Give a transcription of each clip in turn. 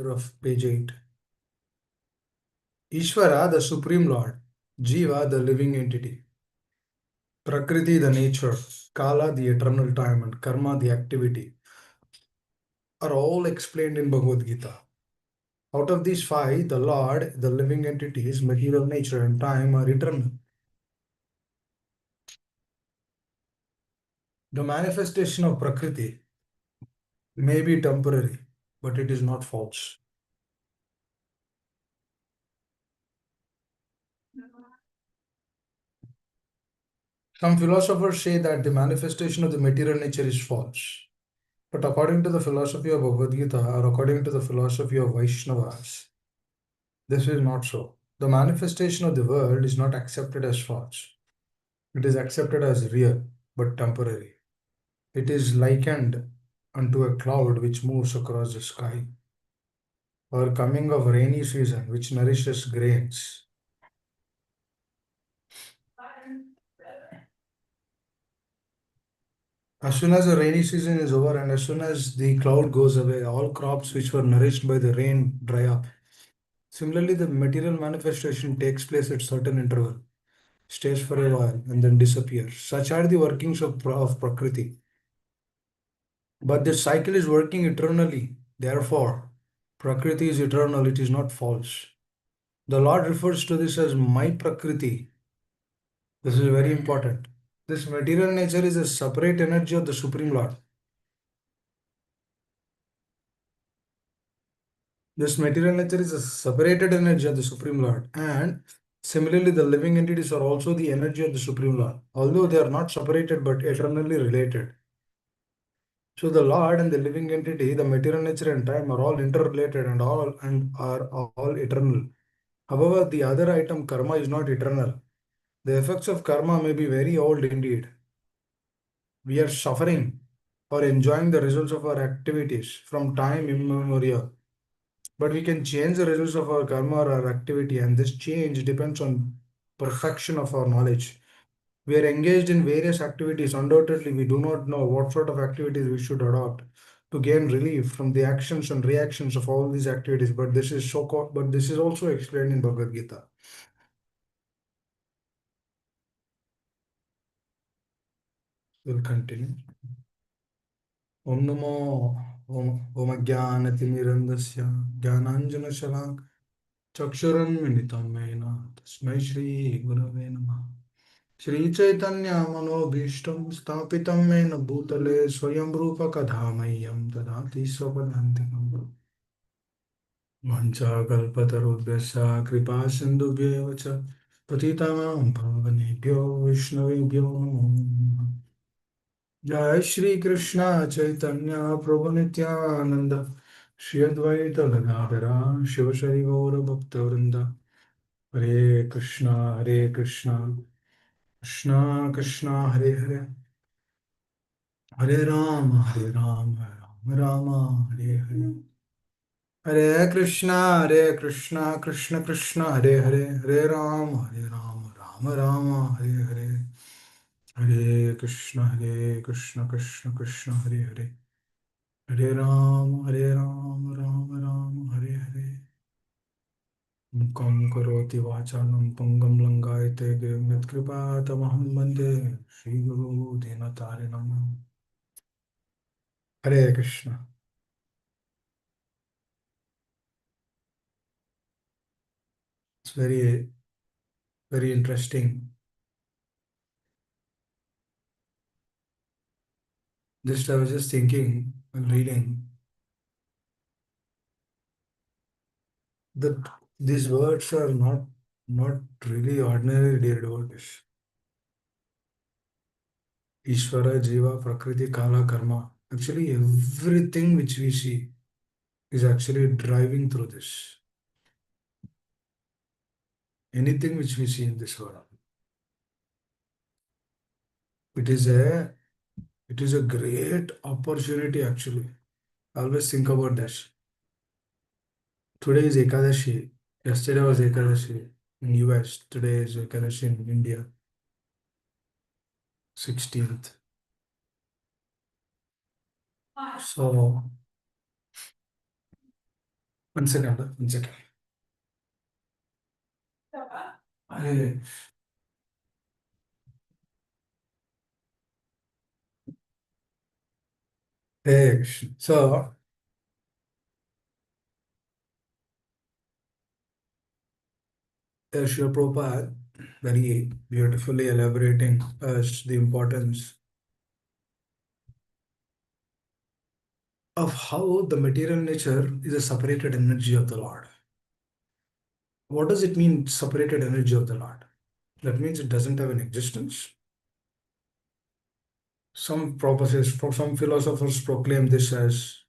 of page 8. Ishvara, the Supreme Lord, Jiva, the living entity, Prakriti, the nature, Kala, the eternal time, and Karma, the activity, are all explained in Bhagavad Gita. Out of these five, the Lord, the living entities, material nature, and time are eternal. The manifestation of Prakriti may be temporary, but it is not false. Some philosophers say that the manifestation of the material nature is false. But according to the philosophy of Bhagavad Gita, or according to the philosophy of Vaishnavas, this is not so. The manifestation of the world is not accepted as false. It is accepted as real, but temporary. It is likened unto a cloud which moves across the sky, or coming of rainy season which nourishes grains. As soon as the rainy season is over and as soon as the cloud goes away, all crops which were nourished by the rain dry up. Similarly, the material manifestation takes place at certain interval, stays for a while, and then disappears. Such are the workings of Prakriti. But this cycle is working eternally. Therefore, Prakriti is eternal, it is not false. The Lord refers to this as my Prakriti. This is very important. This material nature is a separate energy of the Supreme Lord. This material nature is a separated energy of the Supreme Lord. And similarly, the living entities are also the energy of the Supreme Lord, although they are not separated but eternally related. So the Lord and the living entity, the material nature and time are all interrelated and are all eternal. However, the other item, karma, is not eternal. The effects of karma may be very old indeed. We are suffering or enjoying the results of our activities from time immemorial. But we can change the results of our karma or our activity, and this change depends on perfection of our knowledge. We are engaged in various activities. Undoubtedly, we do not know what sort of activities we should adopt to gain relief from the actions and reactions of all these activities. But this is so called, but this is also explained in Bhagavad Gita. We'll continue. Om Namo Om Ajnanatimirandasya Jnananjana Chakshuranmilitam Mena Tasmai Shri Gurave Namah Shri Chaitanya Manobhishtam Stapitam Mena Bhutale Swayam Rupa Kadhamayam Tadati Swapadantikam Vanchakalpatarubhyasya Kripa Sindhubhyev Cha Patitamam Pavanebhyo Vishnavebhyo Namo Namaha Jai Shri Krishna Chaitanya Prabhu Nityananda Shri Advaita Gadadhara Shiva Shri Gaura Bhakta Vrinda Hare Krishna Hare Krishna Krishna Krishna Hare Hare Hare Rama Hare Rama Rama Rama Hare Hare Hare Krishna Krishna Krishna Hare Hare Hare Rama Rama Rama Hare Hare Hare Krishna Krishna Hare Hare Hare Rama Rama Hare Hare Mukam karoti vachalam pangam langayate गिरिं यत्कृपातमहं Vande Shri Guru दीनतारिणम् Hare Krishna. It's very interesting. Just I was just thinking while reading that these words are not really ordinary dear devotees. Ishvara, Jiva, Prakriti, Kala, Karma. Actually, everything which we see is actually driving through this. Anything which we see in this world. It is a it is a great opportunity actually. Always think about this. Today is Ekadashi. Yesterday was Ekadashi in US. Today is Ekadashi in India. 16th. So One second, 1 second. Hey, hey, so Srila Prabhupada very beautifully elaborating us the importance of how the material nature is a separated energy of the Lord. What does it mean, separated energy of the Lord? That means it doesn't have an existence. Some philosophers proclaim this as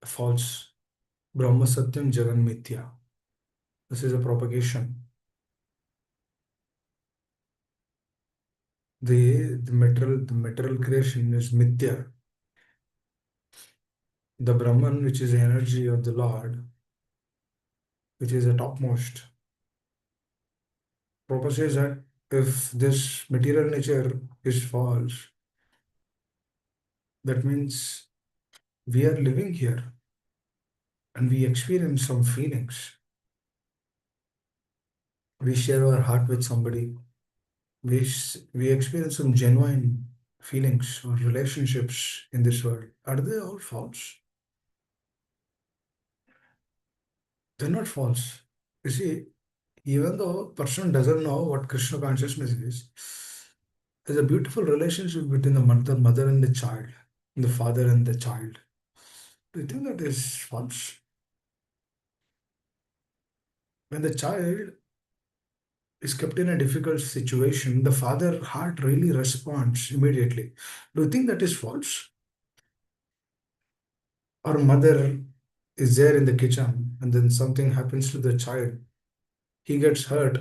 false. Brahma Satyam Jagan Mithya. This is a propagation. The material creation is Mithya. The Brahman, which is the energy of the Lord, which is the topmost, proposes that if this material nature is false, that means we are living here and we experience some feelings. We share our heart with somebody. We experience some genuine feelings or relationships in this world. Are they all false? They're not false. You see, even though a person doesn't know what Krishna consciousness is, there's a beautiful relationship between the mother and the child, the father and the child. Do you think that is false? When the child is kept in a difficult situation, the father heart really responds immediately. Do you think that is false? Or mother is there in the kitchen and then something happens to the child. He gets hurt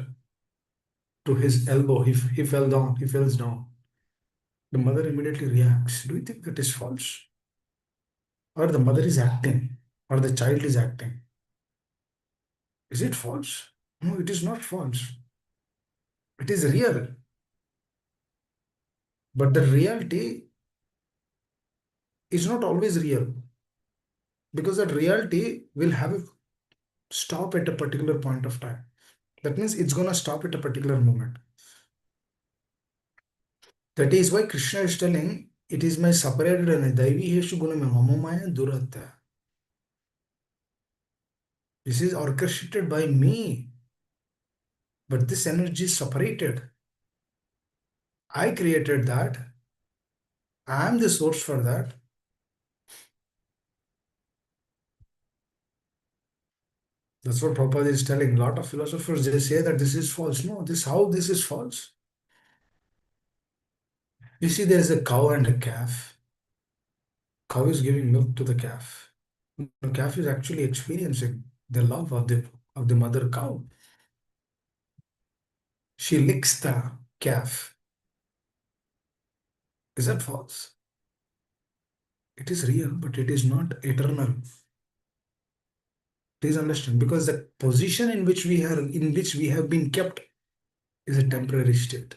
to his elbow. He fell down. He falls down. The mother immediately reacts. Do you think that is false? Or the mother is acting? Or the child is acting? Is it false? No, it is not false. It is real. But the reality is not always real because that reality will have a stop at a particular point of time. That means it's going to stop at a particular moment. That is why Krishna is telling, it is my separated and Daivi Heshu Gunam Mamamaya Duratta. This is orchestrated by me, but this energy is separated. I created that. I am the source for that. That's what Prabhupada is telling. A lot of philosophers, they say that this is false. No, this is false. You see, there is a cow and a calf. Cow is giving milk to the calf. The calf is actually experiencing the love of the mother cow. She licks the calf. Is that false? It is real, but it is not eternal. Please understand, because the position in which we have been kept is a temporary state.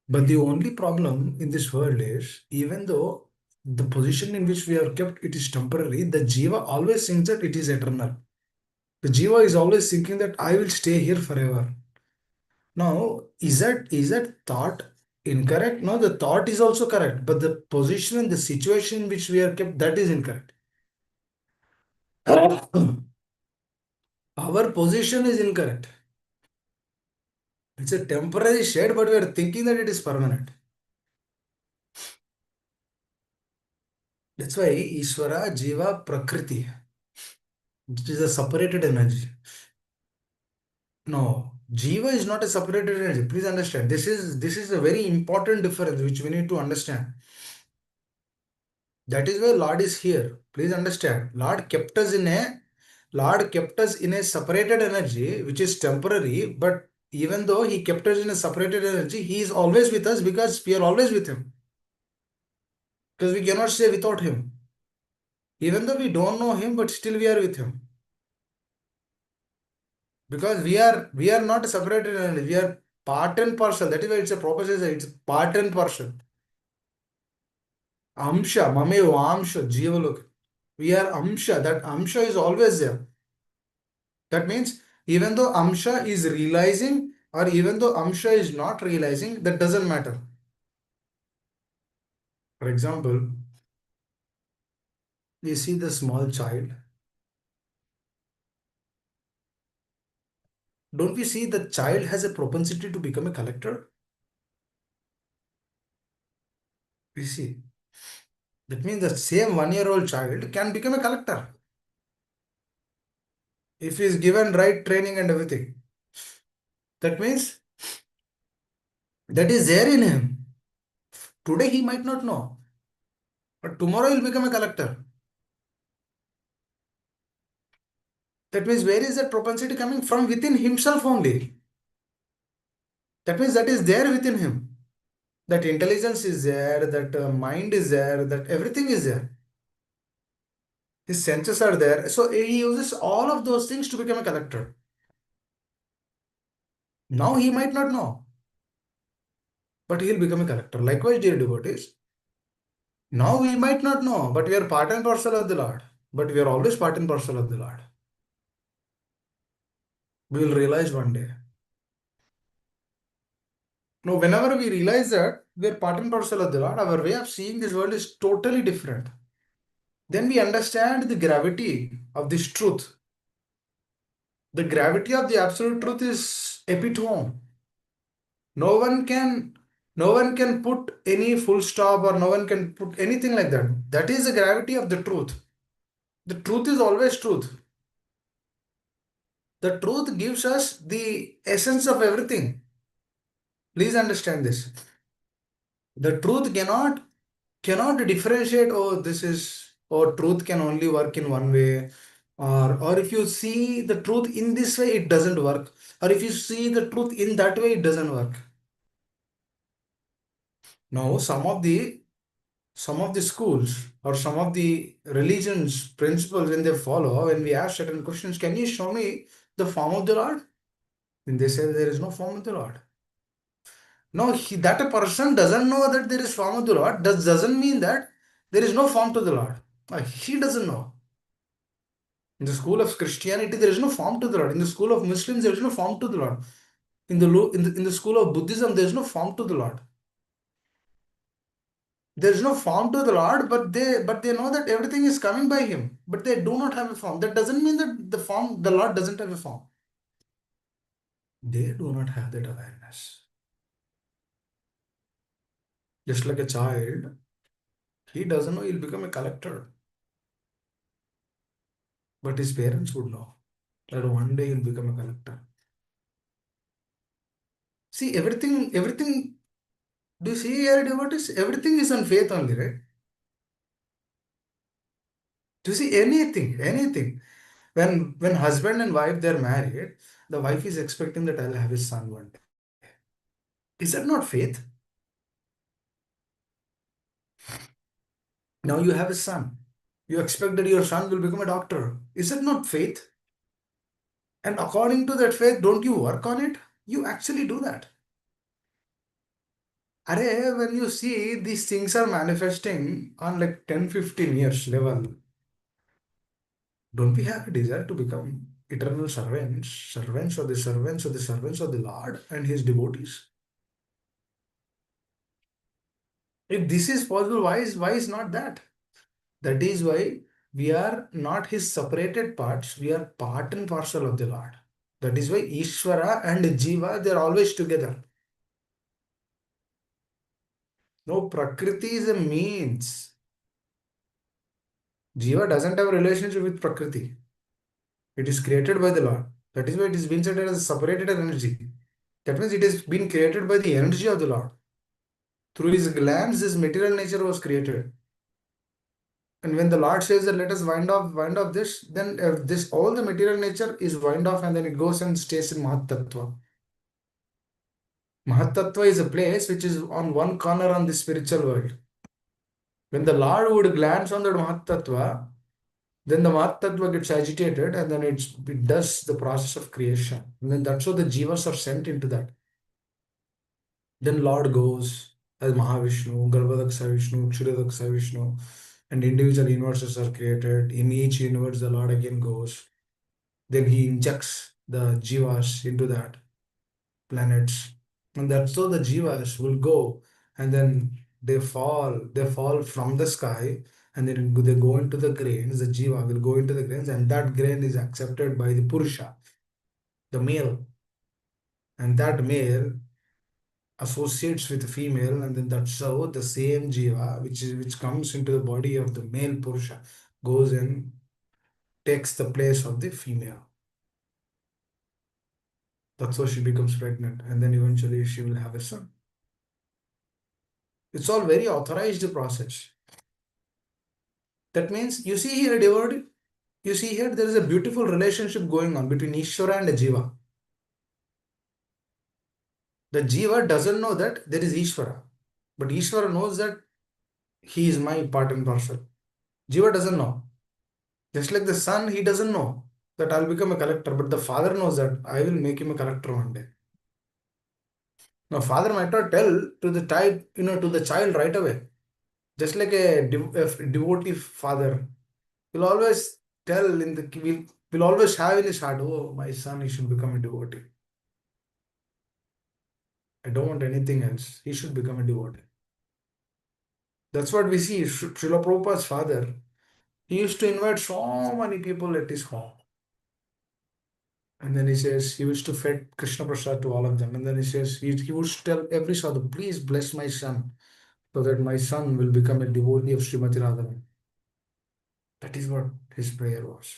But the only problem in this world is, even though the position in which we are kept, it is temporary, the jiva always thinks that it is eternal. The jiva is always thinking that I will stay here forever. Now, is that thought incorrect? No, the thought is also correct, but the position and the situation in which we are kept, that is incorrect. Our position is incorrect. It's a temporary shade, but we are thinking that it is permanent. That's why Ishvara, Jiva, Prakriti, which is a separated energy. No, Jiva is not a separated energy. Please understand. This is a very important difference which we need to understand. That is why Lord is here. Please understand. Lord kept us in a separated energy, which is temporary, but even though He kept us in a separated energy, He is always with us because we are always with Him. Because we cannot stay without Him. Even though we don't know Him, but still we are with Him. Because we are not a separated energy, we are part and parcel. That is why it's a proposition, it's part and parcel. Amsha, Mame Vamsha, Jivalok. We are Amsha. That Amsha is always there. That means even though Amsha is realizing or even though Amsha is not realizing, that doesn't matter. For example, we see the small child. Don't we see the child has a propensity to become a collector? We see. That means the same 1 year old child can become a collector if he is given right training and everything. That means that is there in him. Today he might not know, but tomorrow he'll become a collector. That means where is that propensity coming from? Within himself only. That means that is there within him. That intelligence is there, that mind is there, that everything is there. His senses are there. So he uses all of those things to become a collector. Now he might not know, but he'll become a collector. Likewise, dear devotees, now we might not know, but we are part and parcel of the Lord. But we are always part and parcel of the Lord. We will realize one day. Now, whenever we realize that we are part and parcel of the Lord, our way of seeing this world is totally different. Then we understand the gravity of this truth. The gravity of the absolute truth is epitome. No one can no one can put any full stop or no one can put anything like that. That is the gravity of the truth. The truth is always truth. The truth gives us the essence of everything. Please understand this. The truth cannot differentiate, oh, this is, oh, truth can only work in one way. Or if you see the truth in this way, it doesn't work. Or if you see the truth in that way, it doesn't work. Now, some of the schools or some of the religions principles when they follow, when we ask certain questions, can you show me the form of the Lord? Then they say there is no form of the Lord. No, that a person doesn't know that there is form of the Lord, doesn't mean that there is no form to the Lord. He doesn't know. In the school of Christianity, there is no form to the Lord. In the school of Muslims, there is no form to the Lord. In the school of Buddhism, there is no form to the Lord. There is no form to the Lord, but they know that everything is coming by Him. But they do not have a form. That doesn't mean that the Lord doesn't have a form. They do not have that awareness. Just like a child, he doesn't know he'll become a collector, but his parents would know that one day he'll become a collector. See, everything. Do you see here, devotees? Everything is on faith only, right? Do you see anything? When husband and wife they're married, the wife is expecting that I'll have a son one day. Is that not faith? Now you have a son. You expect that your son will become a doctor. Is that not faith? And according to that faith, don't you work on it? You actually do that. Array, when you see these things are manifesting on like 10-15 years level, don't we have a desire to become eternal servants, servants of the servants of the servants of the Lord and His devotees? If this is possible, why is not that? That is why we are not His separated parts, we are part and parcel of the Lord. That is why Ishvara and Jiva, they are always together. No, Prakriti is a means. Jiva doesn't have a relationship with Prakriti. It is created by the Lord. That is why it is being said as a separated energy. That means it is being created by the energy of the Lord. Through His glance, this material nature was created. And when the Lord says that let us wind off this, then this all the material nature is wind off and then it goes and stays in Mahat Tattva. Mahat Tattva is a place which is on one corner on the spiritual world. When the Lord would glance on the Mahat Tattva, then the Mahat Tattva gets agitated and then it does the process of creation. And then that's how the Jivas are sent into that. Then Lord goes as Mahavishnu, Garbhadaksha Vishnu, Kshirodaksa Vishnu. and individual universes are created. In each universe, the Lord again goes. Then he injects the jivas into that planets, and that's so the jivas will go, and then they fall from the sky, and then they go into the grains. The jiva will go into the grains, and that grain is accepted by the purusha, the male, and that male associates with the female, and then that's how the same jiva, which comes into the body of the male purusha, goes and takes the place of the female. That's how she becomes pregnant, and then eventually she will have a son. It's all very authorized process. That means you see here, devotee, you see here there is a beautiful relationship going on between Ishvara and the Jiva. The Jiva doesn't know that there is Ishvara, but Ishvara knows that he is my part and parcel. Jiva doesn't know. Just like the son, he doesn't know that I'll become a collector, but the father knows that I will make him a collector one day. Now, father might not tell to the child, to the child right away. Just like a devotee father will always tell will always have in his heart, oh, my son, he should become a devotee. I don't want anything else. He should become a devotee. That's what we see. Srila Prabhupada's father, he used to invite so many people at his home. And then he says, he used to feed Krishna Prasad to all of them. And then he says, he would tell every sadhu, please bless my son so that my son will become a devotee of Srimati Radharani. That is what his prayer was.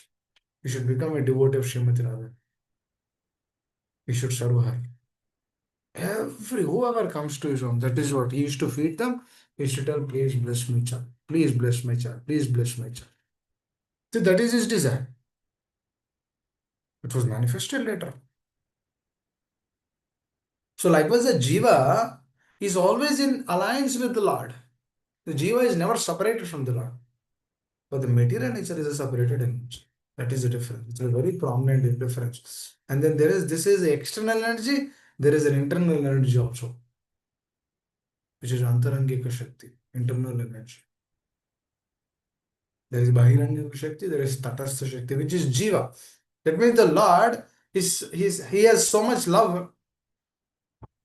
He should become a devotee of Srimati Radharani. He should serve her. Whoever comes to his home, that is what he used to feed them. He used to tell, please bless my child. Please bless my child. Please bless my child. So that is his desire. It was manifested later. So likewise, the jiva is always in alliance with the Lord. The jiva is never separated from the Lord. But the material nature is a separated energy. That is the difference. It's a very prominent difference. And then this is the external energy, there is an internal energy also, which is Antarangika Shakti, internal energy. There is Bahirangika Shakti, there is Tatastha Shakti, which is Jiva. That means the Lord he has so much love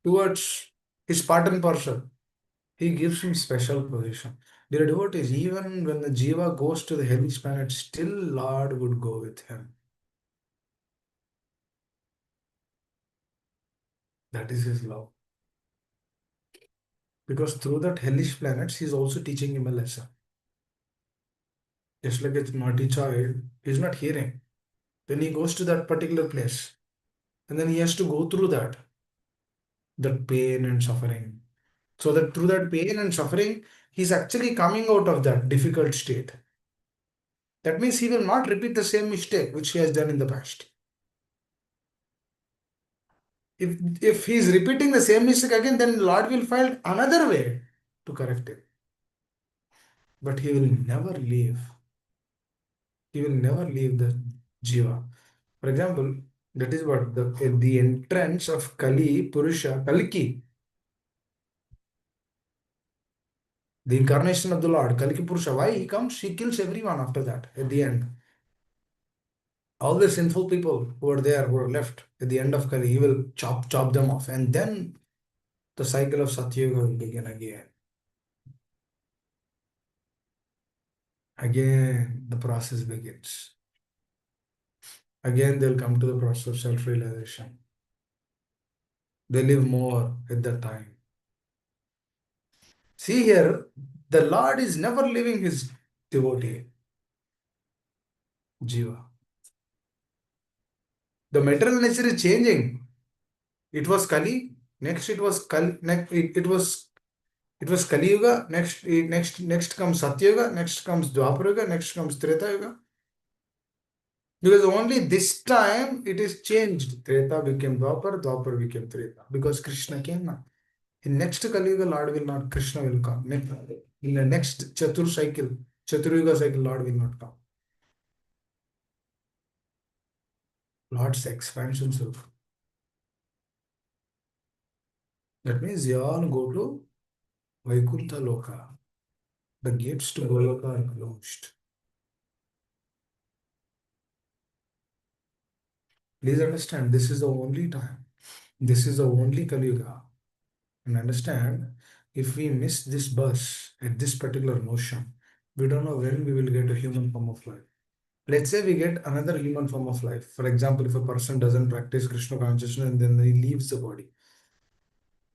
towards his part and parcel. He gives him special position. Dear devotees, even when the Jiva goes to the hellish planet, still Lord would go with him. That is his love. Because through that hellish planets, he is also teaching him a lesson. Just like a naughty child, he is not hearing. Then he goes to that particular place, and then he has to go through that pain and suffering. So that through that pain and suffering, he's actually coming out of that difficult state. That means he will not repeat the same mistake which he has done in the past. If he is repeating the same mistake again, then Lord will find another way to correct it. But he will never leave. He will never leave the jiva. For example, that is what the entrance of Kali Purusha, Kalki, the incarnation of the Lord, Kalki Purusha. Why he comes? He kills everyone after that at the end. All the sinful people who are there, who are left at the end of Kali, he will chop them off, and then the cycle of Satyuga will begin again. Again, the process begins. Again, they'll come to the process of self-realization. They live more at that time. See here, the Lord is never leaving his devotee, Jiva. The material nature is changing. It was Kali, next it was Kali, next it was Kali Yuga, next comes Satya Yuga, next comes Dwapara Yuga, next comes Treta Yuga. Because only this time it is changed. Treta became Dwapara, Dwapara became Treta. Because Krishna came now. In next Kali Yuga, Lord will not, Krishna will come. In the next Chaturyuga cycle, Lord will not come. Lord's expansion self. That means you all go to Vaikuntha Loka. The gates to Goloka are closed. Please understand, this is the only time. This is the only Kali Yuga. And understand, if we miss this bus at this particular notion, we don't know when we will get a human form of life. Let's say we get another human form of life. For example, if a person doesn't practice Krishna consciousness and then he leaves the body,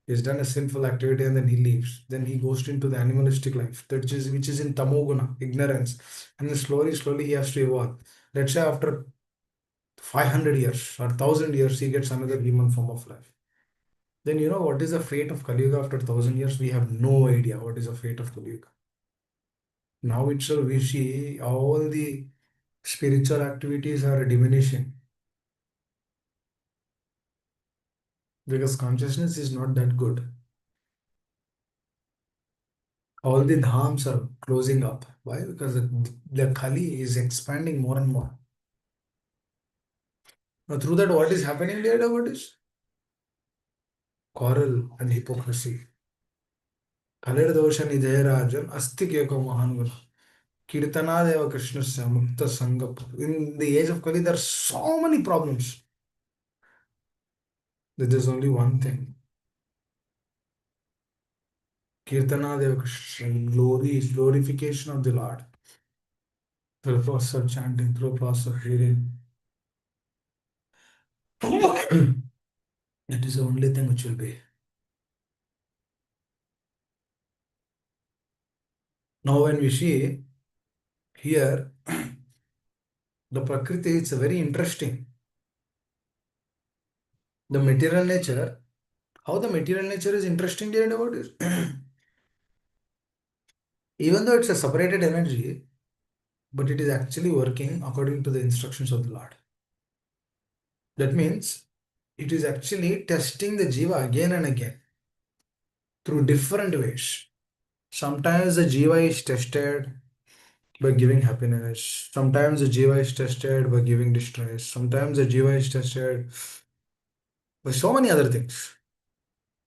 he's done a sinful activity and then he leaves, then he goes into the animalistic life, which is in tamoguna, ignorance, and then slowly he has to evolve. Let's say after 500 years or 1000 years, he gets another human form of life. Then you know what is the fate of Kali Yuga after 1000 years? We have no idea what is the fate of Kali Yuga. Now itself we see all the spiritual activities are diminishing because consciousness is not that good. All the dhams are closing up. Why? Because the Kali is expanding more and more. Now through that, what is happening there? What is quarrel and hypocrisy. Kalir dosha nidhayarajan asti keko mahan guna. Kirtanadeva Krishnasya Mukta Sangap. In the age of Kali, there are so many problems. There is only one thing. Kirtanadeva Krishna, glory is glorification of the Lord. Through the process of chanting, through the process of hearing. That is the only thing which will be. Now, when we see here, the Prakriti, it's very interesting. The material nature, how the material nature is interesting there about it. Even though it's a separated energy, but it is actually working according to the instructions of the Lord. That means it is actually testing the jiva again and again through different ways. Sometimes the jiva is tested by giving happiness. Sometimes the jiva is tested by giving distress. Sometimes the jiva is tested by so many other things,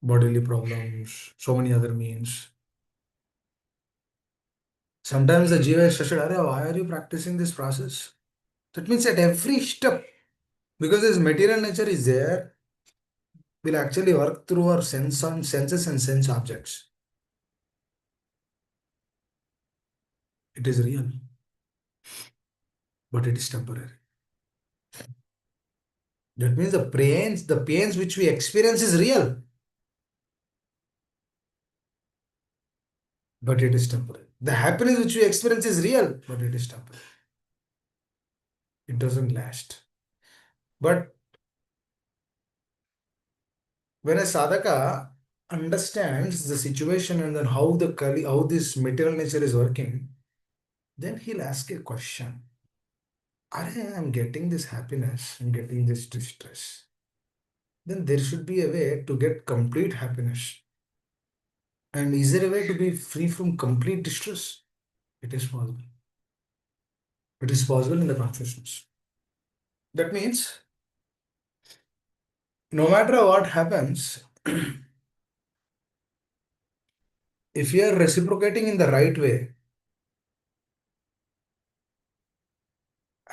bodily problems, so many other means. Sometimes the jiva is tested, "Arey, why are you practicing this process?" That means at every step, because this material nature is there, will actually work through our senses and sense objects. It is real, but it is temporary. That means the pains which we experience is real, but it is temporary. The happiness which we experience is real, but it is temporary. It doesn't last. But when a sadhaka understands the situation and then how this material nature is working, then he'll ask a question. I'm getting this happiness, I'm getting this distress. Then there should be a way to get complete happiness. And is there a way to be free from complete distress? It is possible. It is possible in the consciousness. That means no matter what happens, if you are reciprocating in the right way,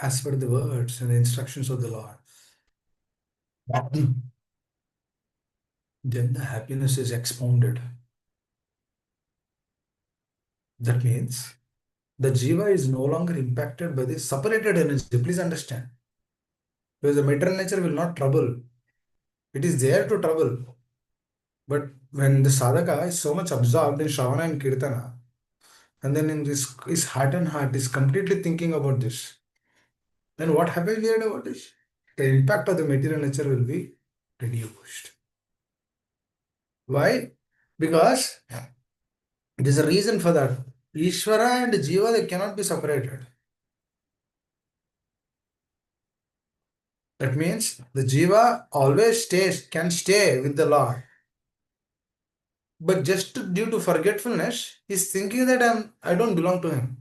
as per the words and the instructions of the Lord, then the happiness is expounded. That means the jiva is no longer impacted by the separated energy. Please understand. Because the material nature will not trouble. It is there to trouble. But when the sadhaka is so much absorbed in Shravana and Kirtana, and then in this his heart and heart is completely thinking about this, then what happens here about this? The impact of the material nature will be reduced. Why? Because there's a reason for that. Ishvara and Jiva, they cannot be separated. That means the Jiva always can stay with the Lord. But just due to forgetfulness, he's thinking that I don't belong to him.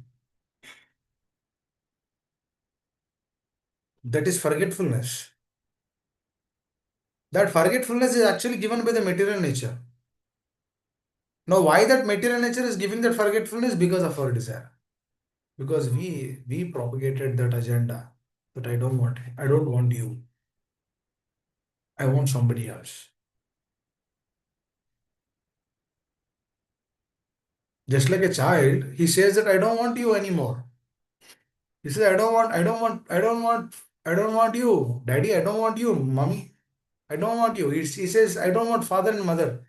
That is forgetfulness. That forgetfulness is actually given by the material nature. Now, why that material nature is giving that forgetfulness? Because of our desire. Because we propagated that agenda that I don't want you. I want somebody else. Just like a child, he says that I don't want you anymore. He says, I don't want you, daddy, I don't want you, mommy, I don't want you. He says, I don't want father and mother.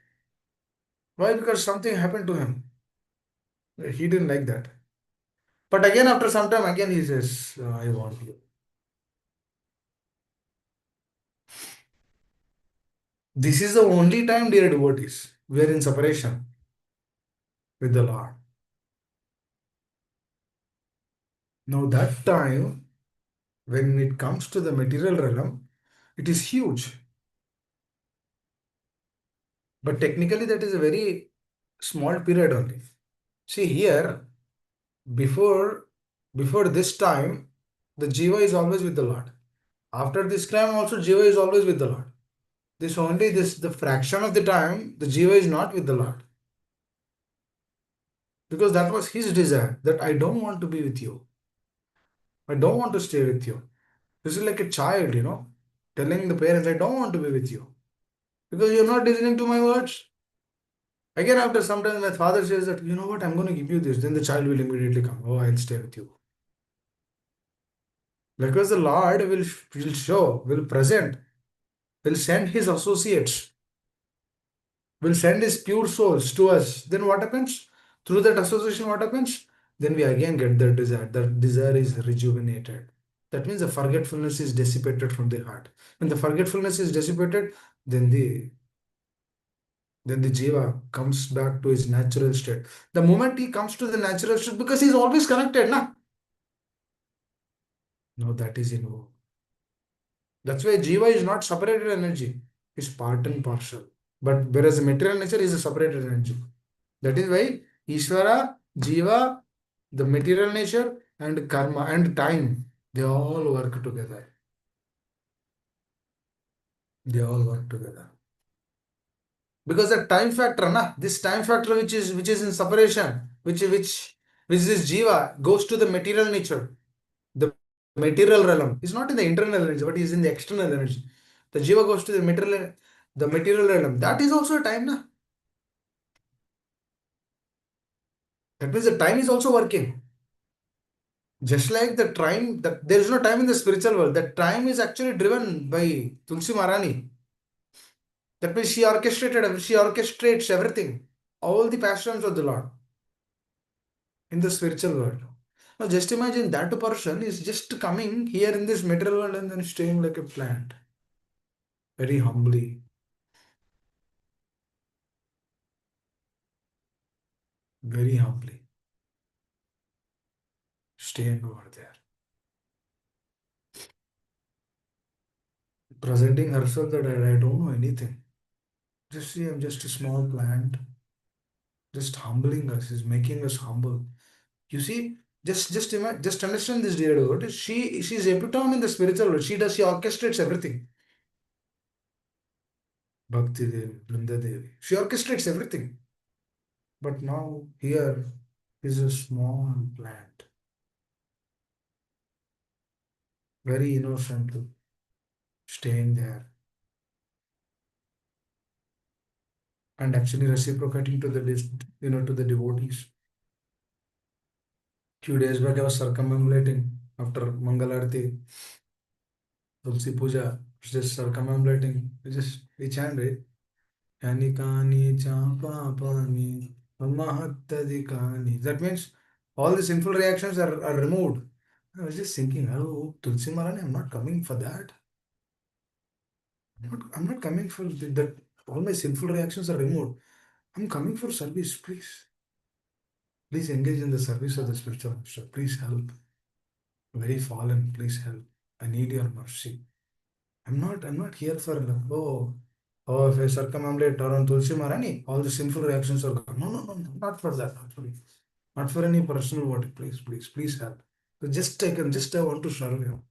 Why? Because something happened to him. He didn't like that. But again, after some time, again he says, I want you. This is the only time, dear devotees, we are in separation with the Lord. Now, that time, when it comes to the material realm, it is huge. But technically, that is a very small period only. See here, before before this time, the jiva is always with the Lord. After this time, also jiva is always with the Lord. This the fraction of the time the jiva is not with the Lord, because that was his desire that I don't want to be with you. I don't want to stay with you. This is like a child, telling the parents, I don't want to be with you because you're not listening to my words. Again, after some time, my father says that, you know what, I'm going to give you this. Then the child will immediately come. Oh, I'll stay with you. Because the Lord will show, will present, will send his associates, will send his pure souls to us. Then what happens? Through that association, what happens? Then we again get that desire. That desire is rejuvenated. That means the forgetfulness is dissipated from the heart. When the forgetfulness is dissipated, then the jiva comes back to his natural state. The moment he comes to the natural state, because he's always connected, na? No, that is in. That's why jiva is not separated energy. It's part and parcel. But whereas the material nature is a separated energy. That is why Ishvara, Jiva, the material nature, and karma and time, they all work together. They all work together. Because the time factor, this time factor which is in separation, which is Jiva, goes to the material nature. The material realm is not in the internal energy, but is in the external energy. The Jiva goes to the material realm. That is also a time, na? That means the time is also working. Just like the time, that there is no time in the spiritual world. That time is actually driven by Tulsi Maharani. That means she orchestrates everything, all the passions of the Lord in the spiritual world. Now just imagine that person is just coming here in this material world and then staying like a plant, very humbly, very humbly, staying over there, presenting herself that I don't know anything. Just see, I'm just a small plant, just humbling us, is making us humble. You see, just understand this, dear devotee. She's epitome in the spiritual world. She orchestrates everything. Bhakti Devi, Vrinda Devi. She orchestrates everything. But now here is a small plant, very innocent, staying there and actually reciprocating to to the devotees. Few days back I was circumambulating after Mangalarti, Tulsi Puja, just circumambulating. We chant, right? Yanikani Champapani Mahatadikani. That means all the sinful reactions are removed. I was just thinking, oh, Tulsi Marani, I'm not coming for that. I'm not coming for that. All my sinful reactions are removed. I'm coming for service, please. Please engage in the service of the spiritual master. Please help. Very fallen, please help. I need your mercy. I'm not here for if I circumambulate around Tulsi Marani, all the sinful reactions are gone. No, no, no, no, not for that, not for any personal work. Please help. So just I want to serve you.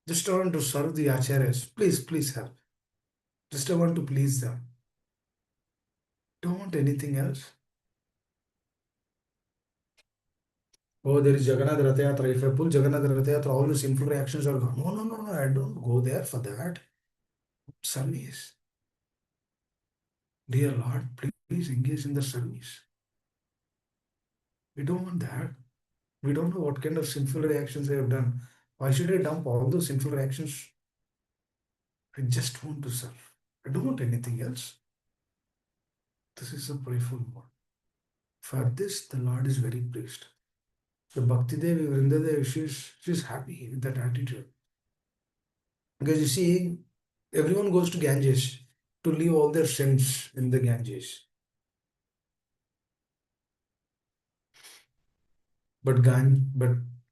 Just I want to serve the acharyas. Please help. Just I want to please them. Don't want anything else. Oh, there is Jagannath Rath Yatra. If I pull Jagannath Rath Yatra, all the sinful reactions are gone. No, no, no, no. I don't go there for that. Service. Dear Lord, please engage in the service. We don't want that. We don't know what kind of sinful reactions I have done. Why should I dump all those sinful reactions? I just want to serve. I don't want anything else. This is a prayerful mode. For this, the Lord is very pleased. The Bhakti Devi, Vrinda Devi, she's happy with that attitude. Because you see, everyone goes to Ganges to leave all their sins in the Ganges. But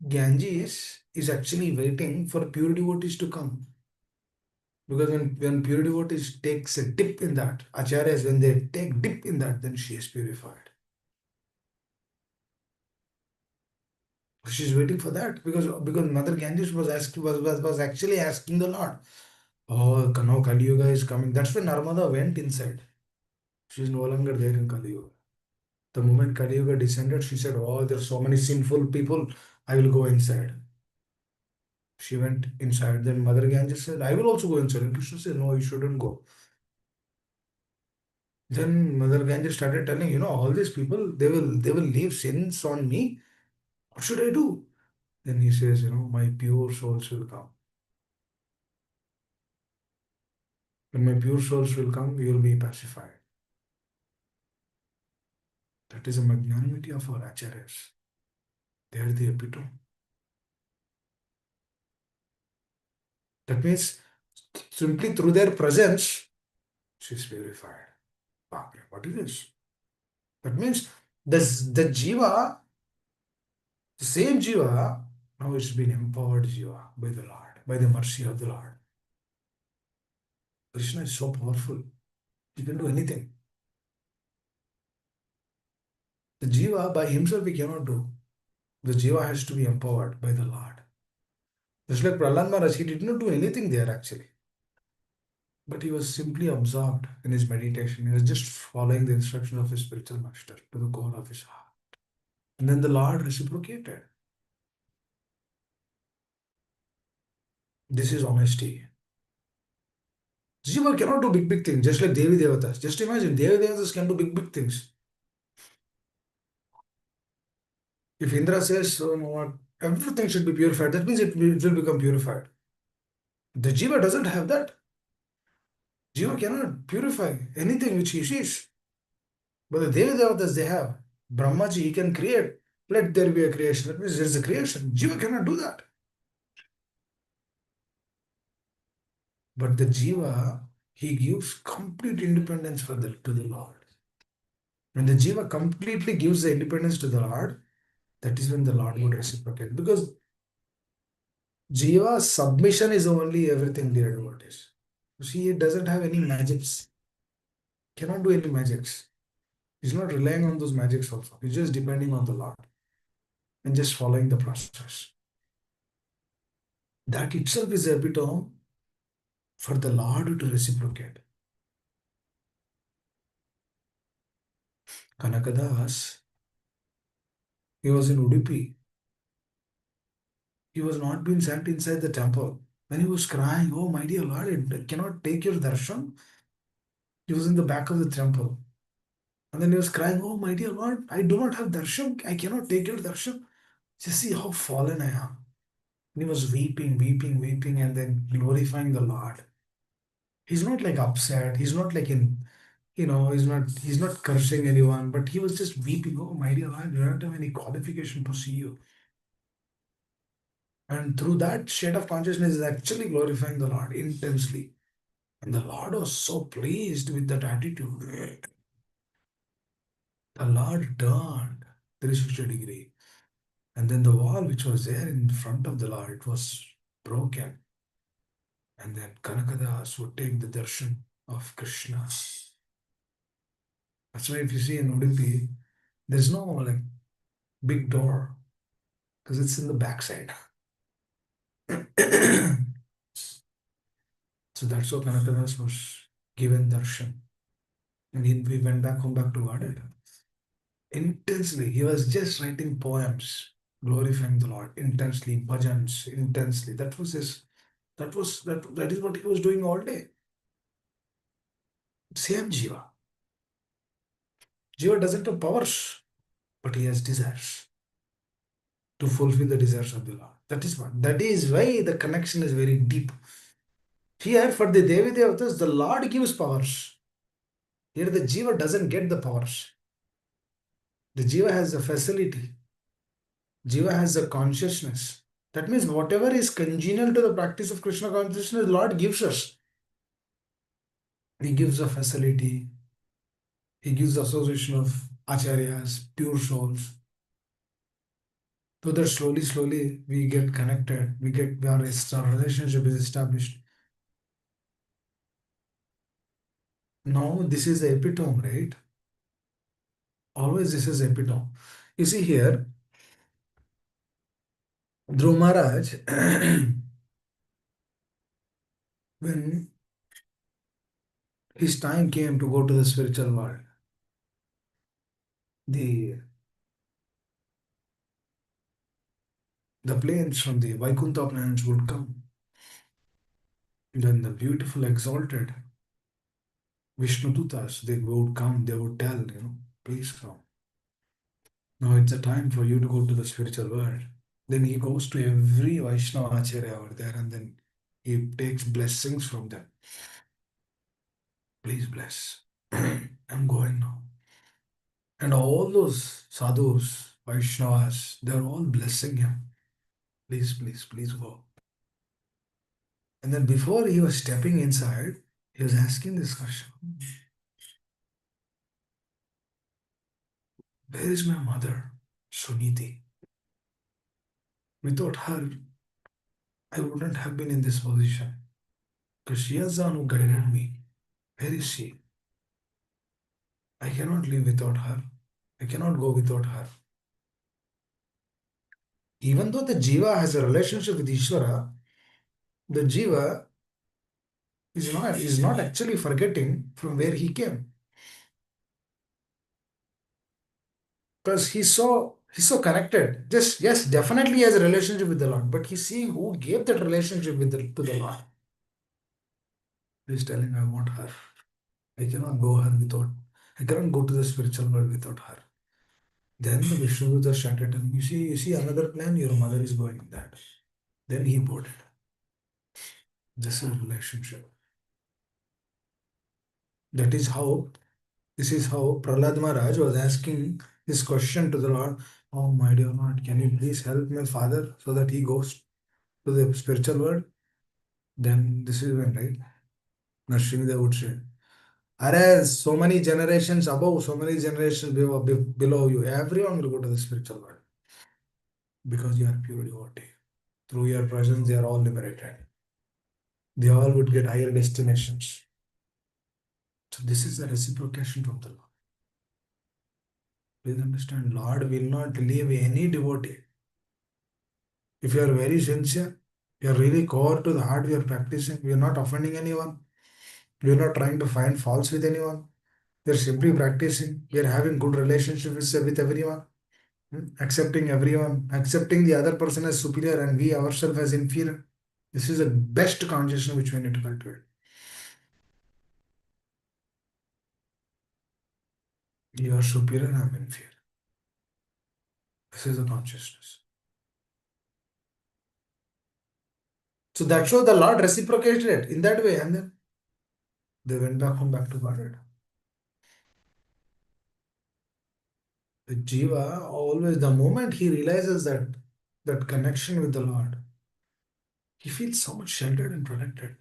Ganges is actually waiting for pure devotees to come. Because when pure devotees takes a dip in that, acharyas, when they take dip in that, then she is purified. She's waiting for that because Mother Ganges was actually asking the Lord, oh, now Kali Yuga is coming. That's when Narmada went inside. She's no longer there in Kali Yuga. The moment Kali Yuga descended, she said, oh, there's so many sinful people. I will go inside. She went inside. Then Mother Ganges said, I will also go inside. And Krishna said, no, you shouldn't go. Then Mother Ganges started telling, all these people, they will leave sins on me. What should I do? Then he says, my pure souls will come. When my pure souls will come, you will be pacified. That is a magnanimity of our acharyas. They are the epitome. That means simply through their presence, she is purified. Wow, what is this? That means the jiva, the same jiva, now it's been empowered jiva by the Lord, by the mercy of the Lord. Krishna is so powerful. He can do anything. The jiva by himself he cannot do. The jiva has to be empowered by the Lord. Just like Prahlad Maharaj, he did not do anything there actually. But he was simply absorbed in his meditation. He was just following the instruction of his spiritual master to the core of his heart. And then the Lord reciprocated. This is honesty. Jiva cannot do big, big things, just like Devi Devatas. Just imagine, Devi Devatas can do big, big things. If Indra says, oh, no, what, everything should be purified, that means it will become purified. The Jiva doesn't have that. Jiva cannot purify anything which he sees. But the Devi Devatas, they have. Brahmaji, he can create. Let there be a creation. That means there is a creation. Jiva cannot do that. But the Jiva, he gives complete independence to the Lord. When the Jiva completely gives the independence to the Lord, that is when the Lord would reciprocate. Because Jiva's submission is only everything dear devotees. You see, it doesn't have any magics. Cannot do any magics. He's not relying on those magics also. He's just depending on the Lord and just following the process. That itself is epitome for the Lord to reciprocate. Kanakadas, he was in Udupi. He was not being sent inside the temple. When he was crying, oh my dear Lord, I cannot take your darshan. He was in the back of the temple. And then he was crying, oh my dear Lord, I do not have darshan. I cannot take your darshan. Just see how fallen I am. And he was weeping, weeping, weeping, and then glorifying the Lord. He's not like upset. He's not like he's not cursing anyone, but he was just weeping. Oh my dear Lord, you don't have any qualification to see you. And through that state of consciousness is actually glorifying the Lord intensely. And the Lord was so pleased with that attitude. The Lord turned 360 degree. And then the wall which was there in front of the Lord, it was broken. And then Kanakadas would take the darshan of Krishna. That's why if you see in Udupi, there's no like big door because it's in the backside. So that's how Kanakadas was given darshan. And we went back home, back to God. Intensely, he was just writing poems, glorifying the Lord intensely, bhajans intensely. That was his. That is what he was doing all day. Same Jiva. Jiva doesn't have powers, but he has desires to fulfill the desires of the Lord. That is what. That is why the connection is very deep. Here, for the Devi Devatas, the Lord gives powers. Here, the Jiva doesn't get the powers. The Jiva has the facility. Jiva has the consciousness. That means whatever is congenial to the practice of Krishna consciousness, Lord gives us. He gives a facility. He gives the association of acharyas, pure souls. So that slowly, slowly we get connected. Our relationship is established. Now this is the epitome, right? Always this is epitome. You see here, Dhruv Maharaj, when his time came to go to the spiritual world, the the planes from the Vaikuntha planets would come. Then the beautiful exalted Vishnudutas, they would come, they would tell, please come. Now it's a time for you to go to the spiritual world. Then he goes to every Vaishnava Acharya over there and then he takes blessings from them. Please bless. I'm going now. And all those sadhus, Vaishnavas, they're all blessing him. Please, please, please go. And then before he was stepping inside, he was asking this question. Where is my mother, Suniti? Without her, I wouldn't have been in this position. Because she is the one who guided me. Where is she? I cannot live without her. I cannot go without her. Even though the Jiva has a relationship with Ishvara, the Jiva is not actually forgetting from where he came. Because he's so connected. Just yes, definitely he has a relationship with the Lord, but he's seeing who gave that relationship to the Lord. He's telling, I want her. I cannot go her without. I cannot go to the spiritual world without her. Then the Vishnu started telling, you see another plan, your mother is going in that. Then he boarded. This is relationship. That is how, this is how Prahlad Maharaj was asking this question to the Lord. Oh, my dear Lord, can you please help my father so that he goes to the spiritual world? Then this is when, right? Narsimha would say, Are so many generations above, so many generations below you, everyone will go to the spiritual world because you are pure devotee. Through your presence, they are all liberated. They all would get higher destinations. So this is the reciprocation from the Lord. Please understand, Lord will not leave any devotee. If you are very sincere, you are really core to the heart we are practicing, we are not offending anyone, we are not trying to find faults with anyone, we are simply practicing, we are having good relationships with everyone, accepting everyone, accepting the other person as superior and we ourselves as inferior. This is the best consciousness which we need to cultivate. You are superior, I am inferior. This is the consciousness. So that's how the Lord reciprocated it in that way, and then they went back home, back to Godhead. The Jiva always, the moment he realizes that connection with the Lord, he feels so much sheltered and protected.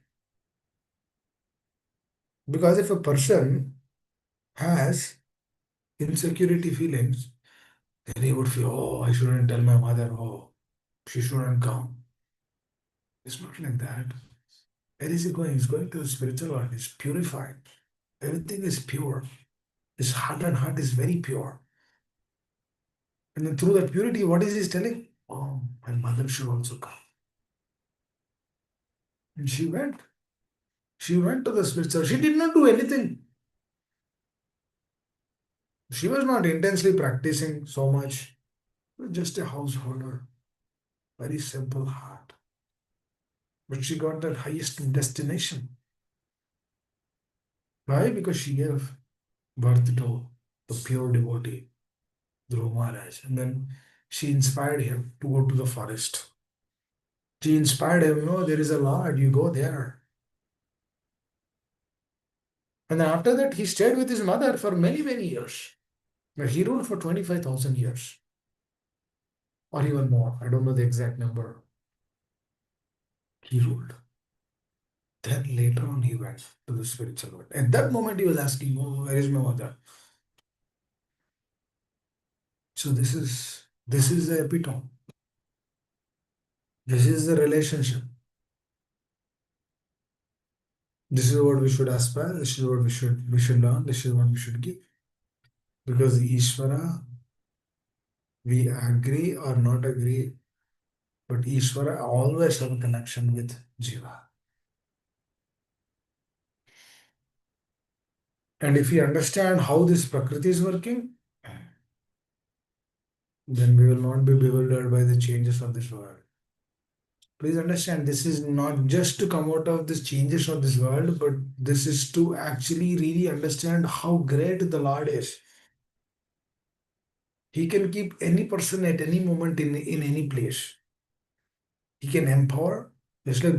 Because if a person has insecurity feelings, then he would feel, oh, I shouldn't tell my mother, oh, she shouldn't come. It's not like that. Where is he going? He's going to the spiritual world. He's purified. Everything is pure. His heart and heart is very pure. And then through that purity, what is he telling? Oh, my mother should also come. And she went. She went to the spiritual. She did not do anything. She was not intensely practicing so much, just a householder, very simple heart. But she got that highest destination. Why? Because she gave birth to the pure devotee, Dhruva Maharaj. And then she inspired him to go to the forest. She inspired him, there is a Lord, you go there. And then after that, he stayed with his mother for many, many years. But he ruled for 25,000 years or even more. I don't know the exact number. He ruled. Then later on, he went to the spiritual world. At that moment, he was asking, "Oh, where is my mother?" So this is the epitome. This is the relationship. This is what we should aspire. This is what we should learn. This is what we should give. Because Ishvara, we agree or not agree, but Ishvara always have a connection with Jiva. And if we understand how this Prakriti is working, then we will not be bewildered by the changes of this world. Please understand, this is not just to come out of these changes of this world, but this is to actually really understand how great the Lord is. He can keep any person at any moment in any place. He can empower, just like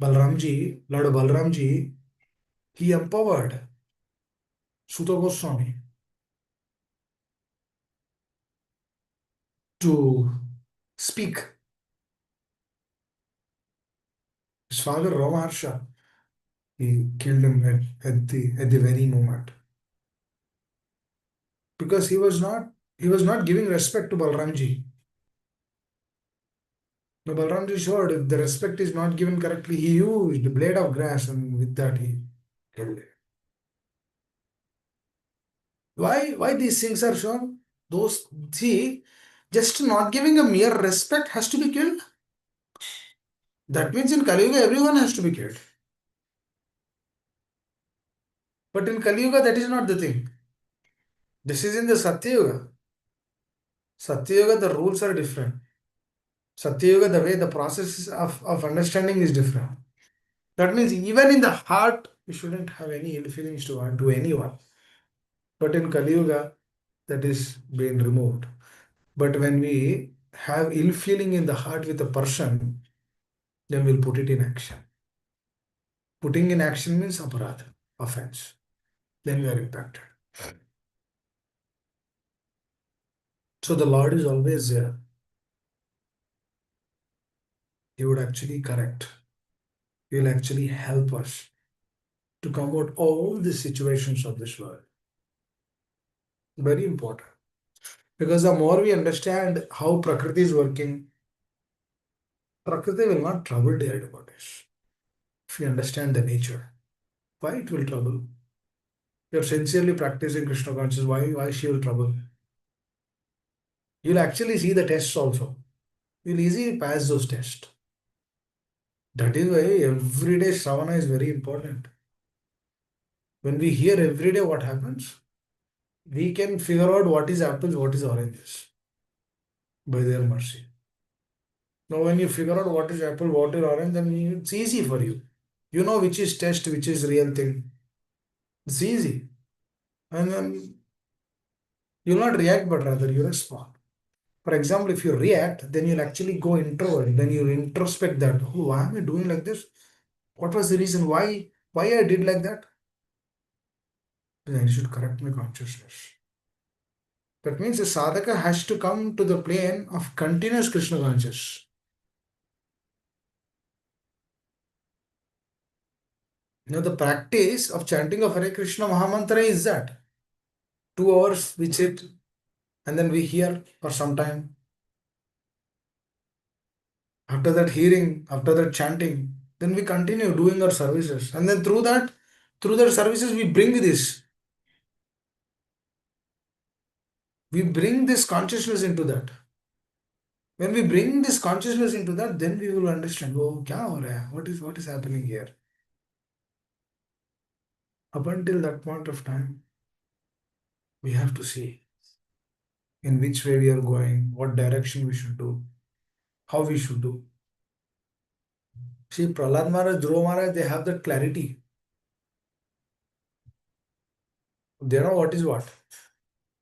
Balramji, Lord Balramji, he empowered Suta Goswami to speak. His father Ramaharsha, he killed him at the very moment. Because he was not giving respect to Balramji. Now Balramji showed if the respect is not given correctly, he used the blade of grass and with that he killed it. Why these things are shown? Those see, just not giving a mere respect has to be killed. That means in Kali Yuga everyone has to be killed. But in Kali Yuga that is not the thing. This is in the Satya Yuga. Satya Yuga the rules are different. Satya Yuga the way the process of understanding is different. That means even in the heart we shouldn't have any ill feelings to anyone. But in Kali Yuga that is being removed. But when we have ill feeling in the heart with a person, then we'll put it in action. Putting in action means aparadha, offense. Then we are impacted. So the Lord is always there. He would actually correct. He will actually help us to come out all the situations of this world. Very important. Because the more we understand how Prakriti is working, Prakriti will not trouble dear devotees. If we understand the nature, why it will trouble? You're sincerely practicing Krishna consciousness, why she will trouble? You'll actually see the tests also. You'll easily pass those tests. That is why every day Shravana is very important. When we hear every day what happens, we can figure out what is apples, what is oranges by their mercy. Now, when you figure out what is apple, what is orange, then it's easy for you. You know which is test, which is real thing. It's easy. And then you'll not react, but rather you respond. For example, if you react, then you'll actually go introvert. Then you'll introspect that. Oh, why am I doing like this? What was the reason? Why I did like that? Then I should correct my consciousness. That means the sadhaka has to come to the plane of continuous Krishna consciousness. The practice of chanting of Hare Krishna Mahamantra is that 2 hours we sit and then we hear for some time. After that hearing, after that chanting, then we continue doing our services. And then through that services, we bring this consciousness into that. When we bring this consciousness into that, then we will understand, oh, kya ho raha hai? What is happening here? Up until that point of time, We have to see in which way we are going, what direction we should do, how we should do. See, Prahlad Maharaj, Dhruva Maharaj, they have that clarity. They know what is what.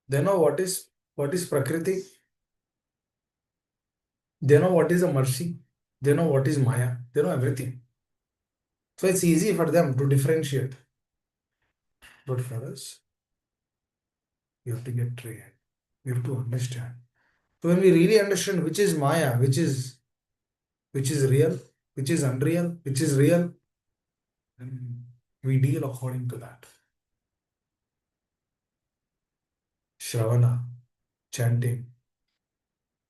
They know what is Prakriti. They know what is a mercy. They know what is Maya. They know everything. So it's easy for them to differentiate. But for us, we have to get trained. We have to understand. So when we really understand which is Maya, which is real, which is unreal, which is real, then we deal according to that. Shravana, chanting,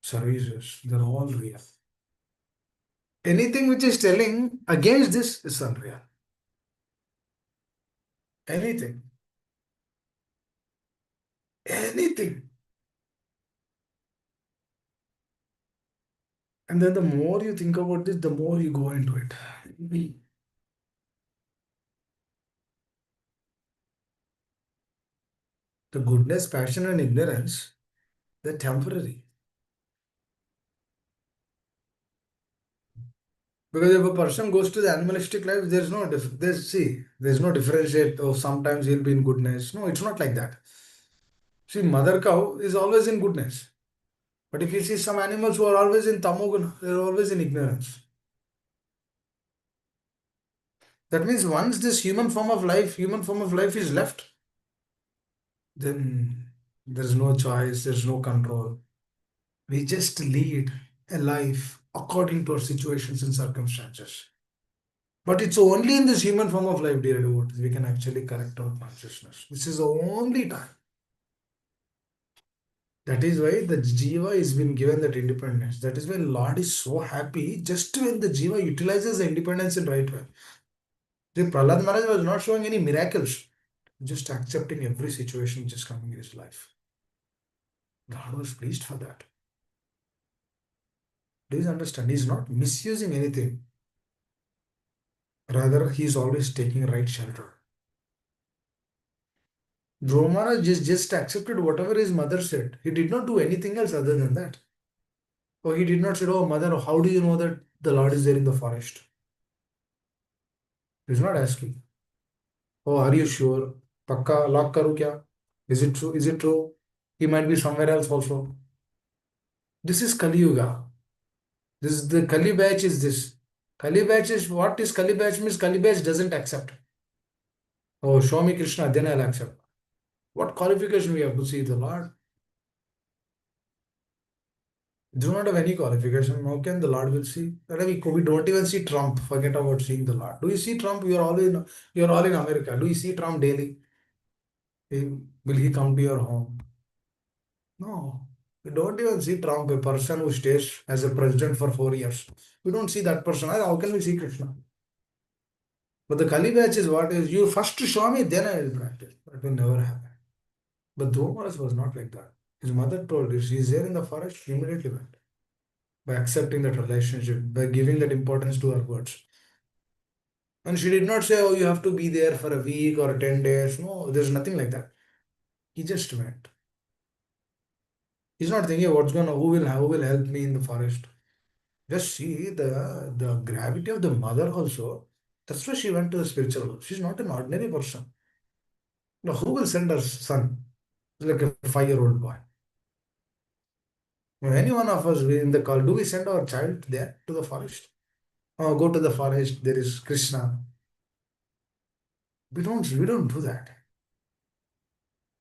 services, they're all real. Anything which is telling against this is unreal. Anything. Anything. And then the more you think about this, the more you go into it. The goodness, passion, and ignorance, they're temporary. Because if a person goes to the animalistic life, there's no differentiate. Oh, sometimes he'll be in goodness. No, it's not like that. See, mother cow is always in goodness. But if you see some animals who are always in tamoguna, they're always in ignorance. That means once this human form of life is left, then there's no choice, there's no control. We just lead a life according to our situations and circumstances. But it's only in this human form of life, dear devotees, we can actually correct our consciousness. This is the only time. That is why the Jiva is been given that independence. That is why Lord is so happy just when the Jiva utilizes the independence in right way. The Prahlad Maharaj was not showing any miracles, just accepting every situation which is coming in his life. God was pleased for that. Please understand, he is not misusing anything. Rather, he is always taking right shelter. Dhruva Maharaj just accepted whatever his mother said. He did not do anything else other than that. Or he did not say, "Oh, mother, how do you know that the Lord is there in the forest?" He's not asking. "Oh, are you sure? Pakka lock karu kya? Is it true? Is it true? He might be somewhere else also." This is Kali Yuga. This is the Kali batch is this. Kali batch is what is Kali batch means Kali batch doesn't accept. Oh, show me Krishna, then I'll accept. What qualification we have to see the Lord? Do not have any qualification. How can the Lord will see? We don't even see Trump. Forget about seeing the Lord. Do you see Trump? You're all in America. Do you see Trump daily? Will he come to your home? No. We don't even see Trump, a person who stays as a president for 4 years. We don't see that person. How can we see Krishna? But the Kali batch is what is you first show me, then I will practice. That will never happen. But Dhomaras was not like that. His mother told him, she is there in the forest, he immediately went. By accepting that relationship, by giving that importance to her words. And she did not say, oh, you have to be there for a week or 10 days. No, there's nothing like that. He just went. He's not thinking who will help me in the forest. Just see the gravity of the mother also. That's why she went to the spiritual world. She's not an ordinary person. Now, who will send her son? Like a 5-year-old boy. Now, any one of us in the call, do we send our child there to the forest? Oh, go to the forest, there is Krishna. We don't do that.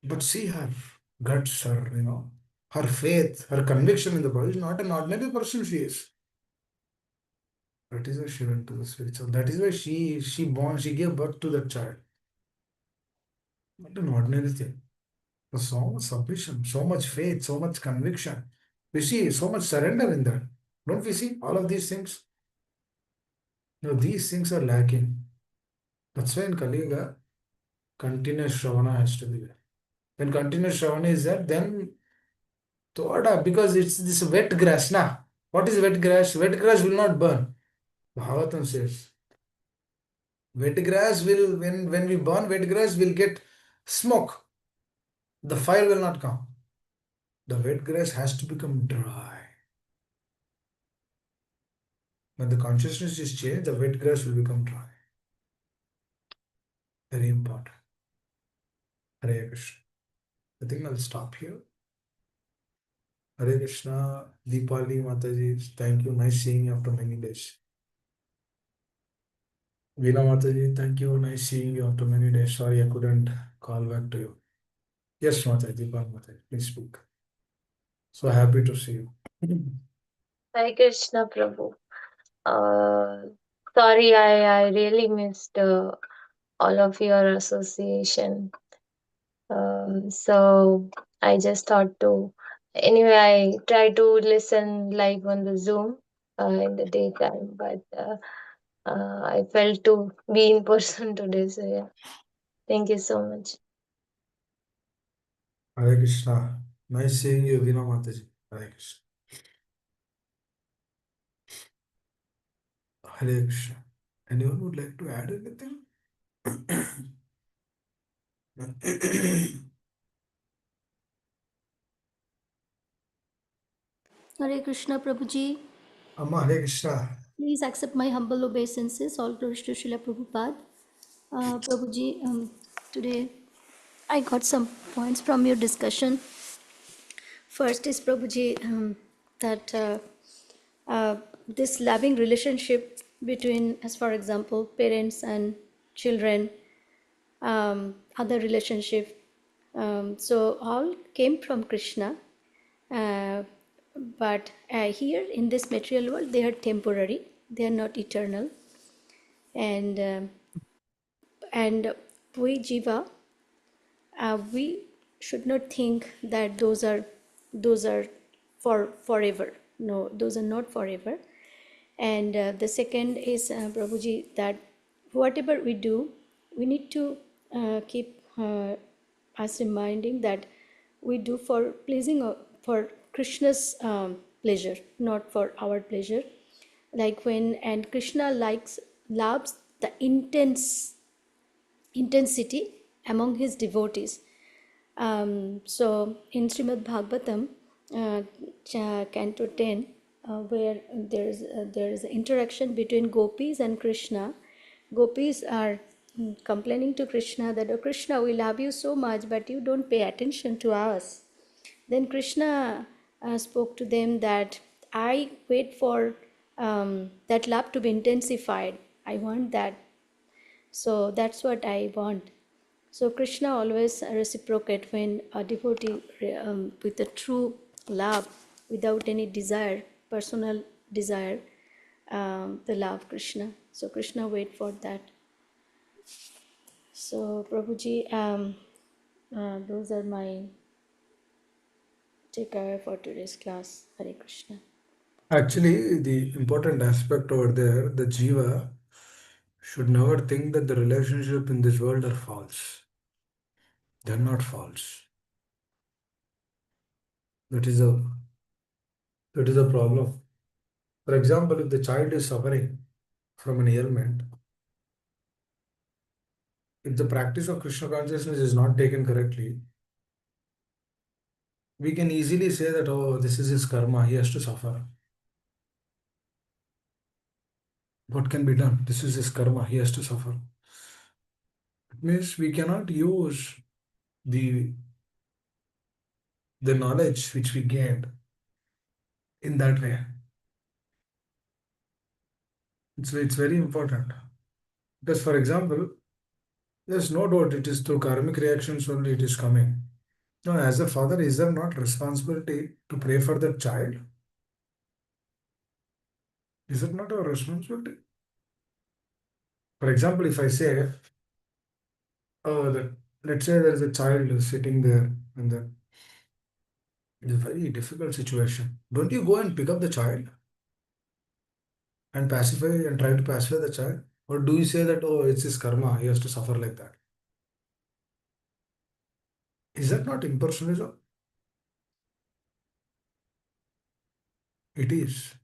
But see her guts, her faith, her conviction in the body is not an ordinary person she is. That is why she went to the spiritual. That is why she gave birth to that child. Not an ordinary thing. So much submission, so much faith, so much conviction. We see so much surrender in that. Don't we see all of these things? No, these things are lacking. That's why in Kali Yuga, continuous Shravana has to be there. When continuous Shravana is there, then Toda, because it's this wet grass, na. What is wet grass? Wet grass will not burn. Bhagavatam says. Wet grass will, when we burn wet grass, will get smoke. the fire will not come. The wet grass has to become dry. When the consciousness is changed, the wet grass will become dry. Very important. Hare Krishna. I think I'll stop here. Hare Krishna, Deepali Mataji, thank you. Nice seeing you after many days. Veena Mataji, thank you. Nice seeing you after many days. Sorry I couldn't call back to you. Yes, Mataji, Deepali Mataji, please speak. So happy to see you. Hare Krishna Prabhu. Uh, Sorry, I really missed all of your association. So I just thought to. Anyway, I try to listen live on the Zoom in the daytime, but I felt to be in person today. So yeah, thank you so much. Hare Krishna. Nice seeing you, Veena Mataji. Hare Krishna. Hare Krishna. Anyone would like to add anything? Hare Krishna Prabhuji. Amma, Hare Krishna. Please accept my humble obeisances. All glories to Srila Prabhupada. Prabhuji, today I got some points from your discussion. First is Prabhuji that this loving relationship between, as for example, parents and children, other relationship. So all came from Krishna. Uh, but here in this material world, they are temporary. They are not eternal. And we jiva, we should not think that those are for forever. No, those are not forever. And the second is, Prabhuji, that whatever we do, we need to keep us reminding that we do for pleasing for Krishna's pleasure, not for our pleasure. Like when and Krishna loves the intensity among his devotees. So in Srimad Bhagavatam, Canto 10, where there is interaction between gopis and Krishna. Gopis are complaining to Krishna that, oh Krishna, we love you so much, but you don't pay attention to us. Then Krishna spoke to them that I wait for that love to be intensified. I want that. So that's what I want. So Krishna always reciprocate when a devotee with a true love, without any desire, personal desire, the love Krishna. So Krishna wait for that. So Prabhuji, those are my takeaway for today's class. Hare Krishna. Actually, the important aspect over there, the jiva should never think that the relationship in this world are false. They're not false. That is a that is a problem. For example, if the child is suffering from an ailment, if the practice of Krishna consciousness is not taken correctly, we can easily say that, oh, this is his karma, he has to suffer. What can be done? This is his karma, he has to suffer. It means we cannot use the the knowledge which we gained in that way. It's very important. Because, for example, there's no doubt it is through karmic reactions only it is coming. Now, as a father, is there not responsibility to pray for that child? Is it not our responsibility? For example, if I say, oh, that let's say there is a child sitting there and then it's a very difficult situation. Don't you go and pick up the child and pacify and try to pacify the child? Or do you say that, oh, it's his karma, he has to suffer like that? Is that not impersonalism? It is.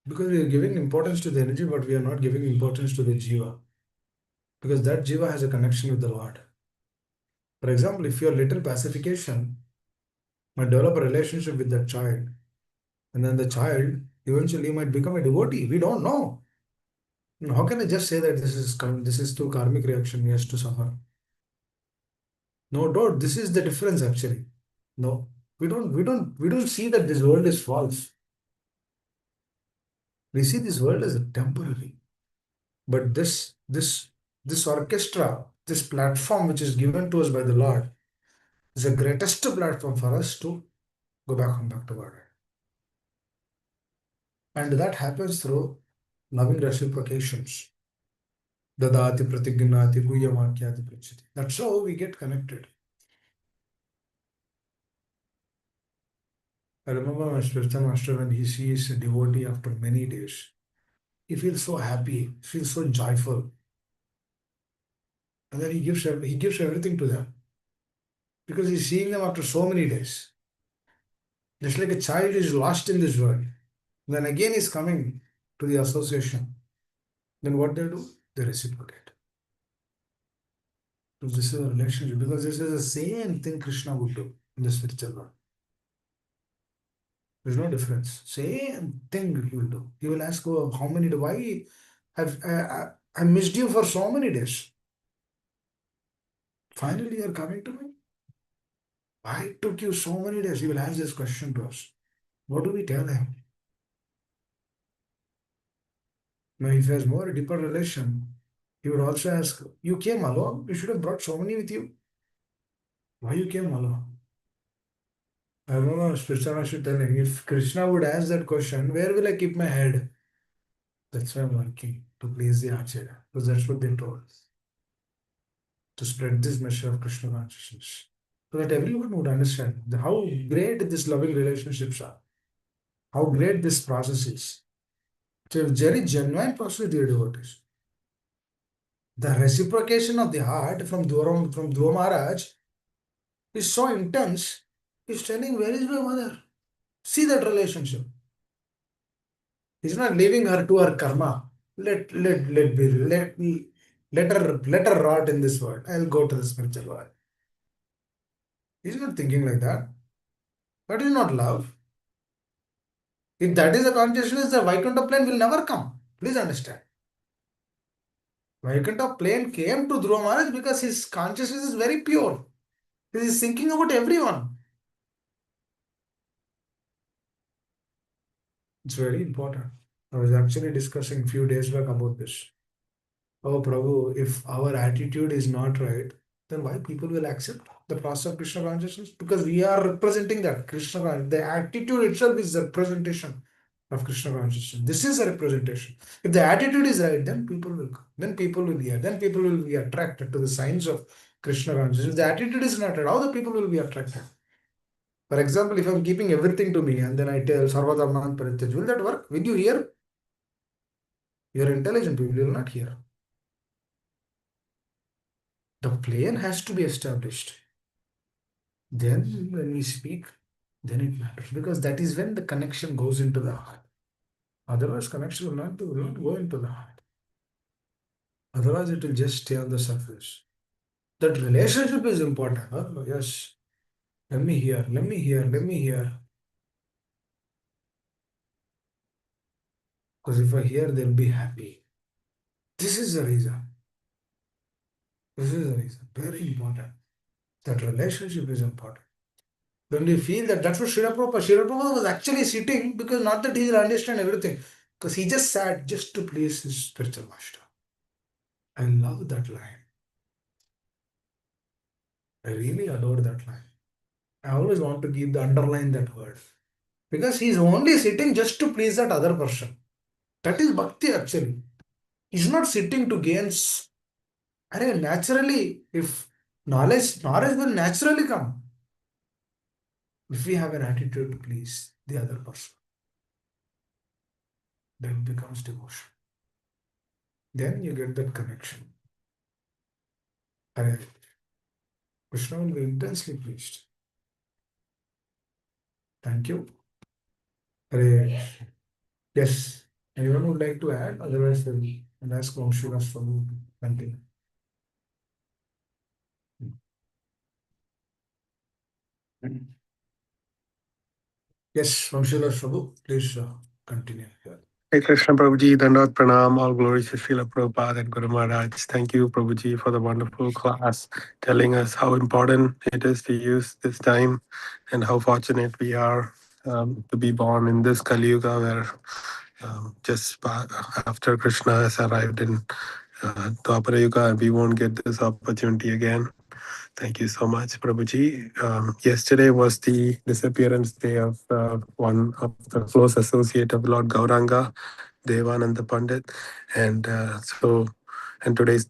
Because we are giving importance to the energy, but we are not giving importance to the jiva. Because that jiva has a connection with the Lord. For example, if your little pacification might develop a relationship with that child, and then the child eventually might become a devotee. We don't know. How can I just say that this is through karmic reaction he has to suffer? No, don't. This is the difference actually. No, we don't see that this world is false. We see this world as temporary. But this orchestra, this platform which is given to us by the Lord, is the greatest platform for us to go back to God. And that happens through loving reciprocations. Dadati pratignati guhyamakyati prachati. That's how we get connected. I remember my spiritual master when he sees a devotee after many days. He feels so happy, feels so joyful. And then he gives everything to them. Because he's seeing them after so many days. Just like a child is lost in this world. Then again is coming to the association. Then what they do? They reciprocate. So this is a relationship because this is the same thing Krishna would do in the spiritual world. There's no difference. Same thing he will do. He will ask, oh, how many, why I missed you for so many days. Finally, you're coming to me. Why it took you so many days? He will ask this question to us. What do we tell him? Now, if he has more deeper relation, he would also ask, you came alone? You should have brought so many with you. Why you came alone? I don't know, spiritual master telling, if Krishna would ask that question, where will I keep my head? That's why I'm working to please the Acharya. Because that's what they told. To spread this message of Krishna consciousness. So that everyone would understand how great these loving relationships are. How great this process is. It's a very genuine process with your devotees. The reciprocation of the heart from Dhruva Maharaj is so intense. He's telling, where is my mother? See that relationship. He's not leaving her to her karma. Let her rot in this world. I'll go to the spiritual world. He's not thinking like that. That is not love. If that is the consciousness, the Vaikuntha plane will never come. Please understand. Vaikuntha plane came to Dhruva Maharaj because his consciousness is very pure. He is thinking about everyone. It's very important. I was actually discussing a few days back about this. Oh Prabhu, if our attitude is not right, then why people will accept the process of Krishna consciousness? Because we are representing that the attitude itself is a representation of Krishna consciousness. This is a representation. If the attitude is right, then people will come. Then people will hear. Then people will be attracted to the signs of Krishna consciousness. If the attitude is not right, how the people will be attracted? For example, if I'm keeping everything to me and then I tell Sarvadharman Parityaj, will that work? Will you hear? You're intelligent people, you will not hear. The plane has to be established. Then when we speak, then it matters because that is when the connection goes into the heart. Otherwise, connection will not go into the heart. Otherwise, it will just stay on the surface. That relationship is important. Oh, yes. Let me hear, let me hear, let me hear. Because if I hear, they'll be happy. This is the reason. This is the reason. Very important. That relationship is important. When we feel that, that's what Srila Prabhupada was actually sitting because not that he will understand everything, because he just sat just to please his spiritual master. I love that line. I really adore that line. I always want to keep the underline that word because he's only sitting just to please that other person. That is bhakti actually. He's not sitting to gain. Naturally, if knowledge will naturally come if we have an attitude to please the other person. Then it becomes devotion. Then you get that connection. Hare Krishna will be intensely pleased. Thank you. Hare. Yes. Anyone would like to add? Otherwise, I'll ask Vamshuras for you to continue. Yes, Vamshila Prabhu, please continue. Hey Krishna Prabhuji, Dandavat Pranam, all glories to Srila Prabhupada and Guru Maharaj. Thank you, Prabhuji, for the wonderful class, telling us how important it is to use this time and how fortunate we are to be born in this Kali Yuga where after Krishna has arrived in Dwapara Yuga, we won't get this opportunity again. Thank you so much, Prabhuji. Yesterday was the disappearance day of one of the close associate of Lord Gauranga, Devananda Pandit, and and today's